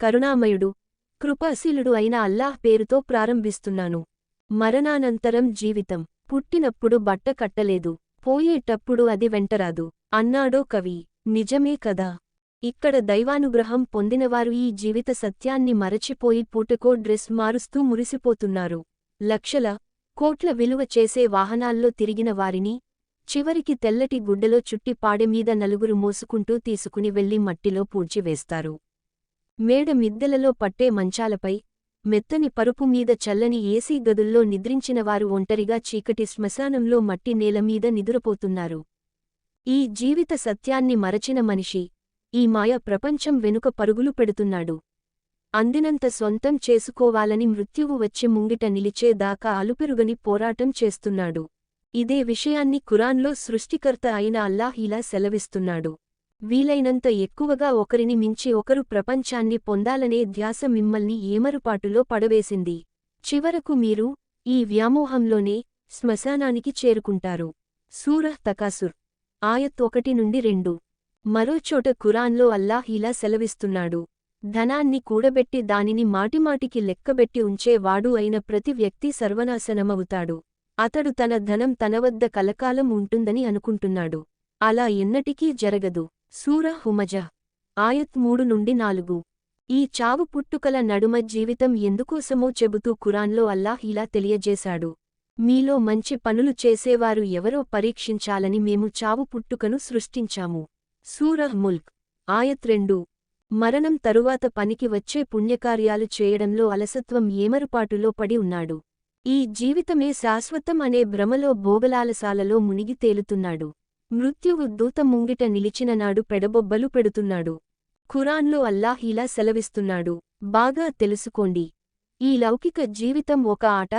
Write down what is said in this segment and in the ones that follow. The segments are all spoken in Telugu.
కరుణామయుడు, కృపాశీలుడు అయిన అల్లాహ్ పేరుతో ప్రారంభిస్తున్నాను. మరణానంతరం జీవితం. పుట్టినప్పుడు బట్ట కట్టలేదు, పోయేటప్పుడు అది వెంటరాదు అన్నాడో కవి. నిజమే కదా. ఇక్కడ దైవానుగ్రహం పొందినవారు ఈ జీవిత సత్యాన్ని మరచిపోయి పూటకో డ్రెస్ మారుస్తూ మురిసిపోతున్నారు. లక్షల, కోట్ల విలువ చేసే వాహనాల్లో తిరిగిన వారిని చివరికి తెల్లటి గుడ్డలో చుట్టి పాడెమీద నలుగురు మోసుకుంటూ తీసుకుని వెళ్లి మట్టిలో పూడ్చివేస్తారు. మేడ మిద్దెలలో పట్టే మంచాలపై, మెత్తని పరుపు మీద చల్లని ఏసీ గదుల్లో నిద్రించినవారు ఒంటరిగా చీకటి శ్మశానంలో మట్టి నేలమీద నిదురపోతున్నారు. ఈ జీవిత సత్యాన్ని మరచిన మనిషి ఈ మాయ ప్రపంచం వెనుక పరుగులు పెడుతున్నాడు. అందినంత సొంతం చేసుకోవాలని మృత్యువు వచ్చి ముంగిట నిలిచేదాకా అలుపెరుగని పోరాటం చేస్తున్నాడు. ఇదే విషయాన్ని ఖురాన్లో సృష్టికర్త అయిన అల్లాహ్ ఇలా సెలవిస్తున్నాడు. వీలైనంత ఎక్కువగా ఒకరిని మించి ఒకరు ప్రపంచాన్ని పొందాలనే ధ్యాస మిమ్మల్ని ఏమరుపాటులో పడవేసింది. చివరకు మీరు ఈ వ్యామోహంలోనే శ్మశానానికి చేరుకుంటారు. సూరహ్ తకాసుర్ ఆయత్ 1-2. మరోచోట ఖురాన్లో అల్లాహ్ ఇలా సెలవిస్తున్నాడు. ధనాన్ని కూడబెట్టి దానిని మాటిమాటికి లెక్కబెట్టి ఉంచేవాడు అయిన ప్రతి వ్యక్తి సర్వనాశనమవుతాడు. అతడు తన ధనం తనవద్ద కలకాలం ఉంటుందని అనుకుంటున్నాడు. అలా ఎన్నటికీ జరగదు. సూరహ్ హుమజహ్ ఆయత్ 3-4. ఈ చావు పుట్టుకల నడుమ జీవితం ఎందుకోసమో చెబుతూ ఖురాన్లో అల్లాహ్ ఇలా తెలియజేశాడు. మీలో మంచి పనులు చేసేవారు ఎవరో పరీక్షించాలని మేము చావు పుట్టుకను సృష్టించాము. సూరహ్ ముల్క్ ఆయత్ 2. మరణం తరువాత పనికి వచ్చే పుణ్యకార్యాలు చేయడంలో అలసత్వం ఏమరుపాటులో పడి ఉన్నాడు. ఈ జీవితమే శాశ్వతం అనే భ్రమలో భోగలాలసాలలో మునిగి తేలుతున్నాడు. మృత్యువు దూత ముంగిట నిలిచిననాడు పెడబొబ్బలు పెడుతున్నాడు. ఖురాన్లో అల్లాహ్ ఇలా సెలవిస్తున్నాడు. బాగా తెలుసుకోండి. ఈ లౌకిక జీవితం ఒక ఆట,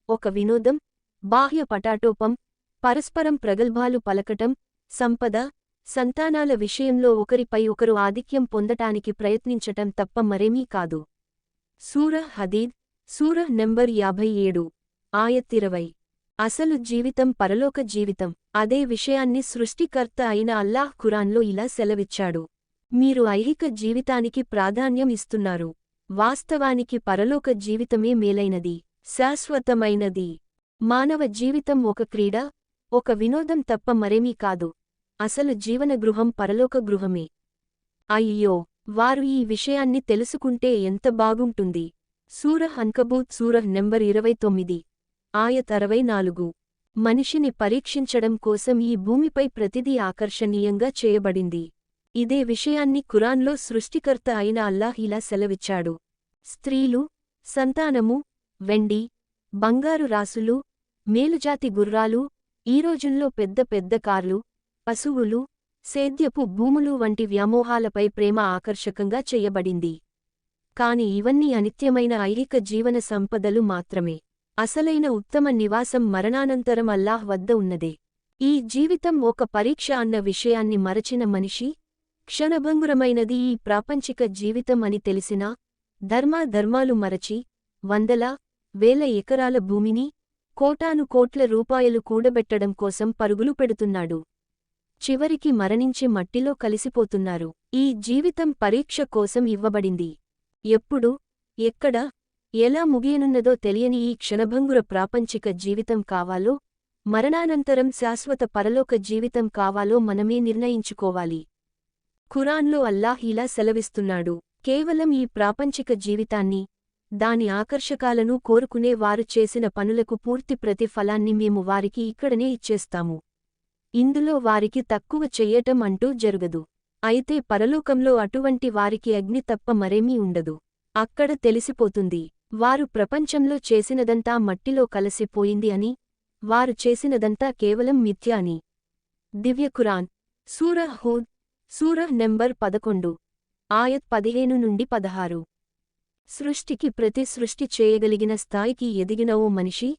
ఒక వినోదం, బాహ్య పటాటోపం, పరస్పరం ప్రగల్భాలు పలకటం, సంపద, సంతానాల విషయంలో ఒకరిపై ఒకరు ఆధిక్యం పొందటానికి ప్రయత్నించటం తప్ప మరేమీ కాదు. సూరహ్ హదీద్ సూరహ్ నంబర్ 57 ఆయత్ 20. అసలు జీవితం పరలోక జీవితం. అదే విషయాన్ని సృష్టికర్త అయిన అల్లాహ్ ఖురాన్లో ఇలా సెలవిచ్చాడు. మీరు ఐహిక జీవితానికి ప్రాధాన్యం ఇస్తున్నారు. వాస్తవానికి పరలోక జీవితమే మేలైనది, శాశ్వతమైనది. మానవ జీవితం ఒక క్రీడ, ఒక వినోదం తప్ప మరేమీ కాదు. అసలు జీవనగృహం పరలోక గృహమే. అయ్యో, వారు ఈ విషయాన్ని తెలుసుకుంటే ఎంత బాగుంటుంది. సూరహ్ అన్కబూత్ సూరహ్ నంబర్ 29 ఆయత్ 64. మనిషిని పరీక్షించడం కోసం ఈ భూమిపై ప్రతిదీ ఆకర్షణీయంగా చేయబడింది. ఇదే విషయాన్ని ఖురాన్లో సృష్టికర్త అయిన అల్లాహ్ ఇలా సెలవిచ్చాడు. స్త్రీలు, సంతానము, వెండి, బంగారు రాసులు, మేలుజాతి గుర్రాలు, ఈ రోజుల్లో పెద్ద పెద్ద కార్లు, పశువులు, సేద్యపు భూములు వంటి వ్యామోహాలపై ప్రేమ ఆకర్షకంగా చెయ్యబడింది. కాని ఇవన్నీ అనిత్యమైన ఐహిక జీవన సంపదలు మాత్రమే. అసలైన ఉత్తమ నివాసం మరణానంతరం అల్లాహ్ వద్ద ఉన్నదే. ఈ జీవితం ఒక పరీక్ష అన్న విషయాన్ని మరచిన మనిషి క్షణభంగురమైనది ఈ ప్రాపంచిక జీవితం అని తెలిసినా ధర్మాలు మరచి వందల, వేల ఎకరాల భూమిని, కోటాను కోట్ల రూపాయలు కూడబెట్టడం కోసం పరుగులు పెడుతున్నాడు. చివరికి మరణించి మట్టిలో కలిసిపోతున్నారు. ఈ జీవితం పరీక్ష కోసం ఇవ్వబడింది. ఎప్పుడు, ఎక్కడ, ఎలా ముగియనున్నదో తెలియని ఈ క్షణభంగుర ప్రాపంచిక జీవితం కావాలో, మరణానంతరం శాశ్వత పరలోక జీవితం కావాలో మనమే నిర్ణయించుకోవాలి. ఖురాన్లో అల్లాహ్ ఇలా సెలవిస్తున్నాడు. కేవలం ఈ ప్రాపంచిక జీవితాన్ని, దాని ఆకర్షకాలను కోరుకునే వారు చేసిన పనులకు పూర్తి ప్రతిఫలాన్ని మేము వారికి ఇక్కడనే ఇచ్చేస్తాము. ఇందులో వారికి తక్కువ చెయ్యటం అంటూ జరుగదు. అయితే పరలోకంలో అటువంటి వారికి అగ్ని తప్ప మరేమీ ఉండదు. అక్కడ తెలిసిపోతుంది వారు ప్రపంచంలో చేసినదంతా మట్టిలో కలసిపోయింది అని, వారు చేసినదంతా కేవలం మిథ్య అని. దివ్య ఖురాన్ సూరహ్ హూద్ సూరహ్ నంబర్ 11 ఆయత్ 15-16. సృష్టికి ప్రతి సృష్టి చేయగలిగిన స్థాయికి ఎదిగిన ఓ మనిషి,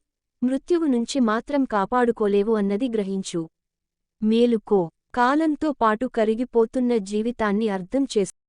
మృత్యువు నుంచి మాత్రం కాపాడుకోలేవు అన్నది గ్రహించు. మేలుకో. కాలంతో పాటు కరిగిపోతున్న జీవితాన్ని అర్థం చేసుకో.